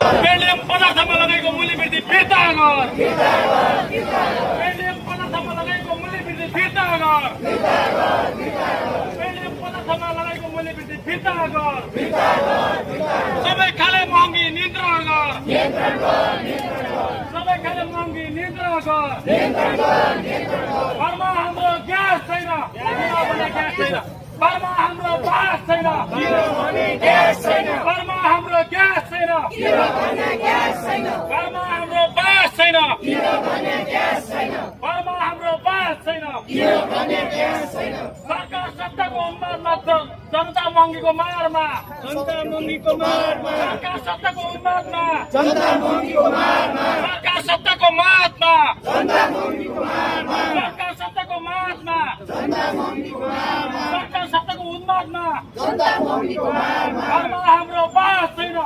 Petroleum पदार्थमा लगाएको मूल्य वृद्धि फिर्ता गर। पेट्रोलियम पदार्थमा लगाएको मूल्य वृद्धि फिर्ता गर। पेट्रोलियम पदार्थमा लगाएको मूल्य वृद्धि फिर्ता गर। सबै खाले महँगी नियन्त्रण गर। सबै खाले महँगी नियन्त्रण गर। घरमा हाम्रो ग्यास छैन, किनभने ग्यास छैन। घरमा हाम्रो बास छैन, किनभने ग्यास छैन। घरमा हाम्रो ग्यास छैन, किनभने ग्यास छैन। घरमा हाम्रो बास छैन, किनभने ग्यास छैन। घरमा हाम्रो बास छैन, किनभने ग्यास छैन। सरकार सत्ताको उन्मादमा जनता महँगीको मारमा, जनता महँगीको मारमा। सरकार सत्ताको उन्मादमा, जनता महँगीको मारमा। सरकार सत्ताको मातमा, जनता महँगीको मारमा। सरकार सत्ताको मातमा, जनता महँगीको मारमा। सरकार सत्ताको उन्मादमा, जनता महँगीको मारमा। घरमा हाम्रो बास छैन,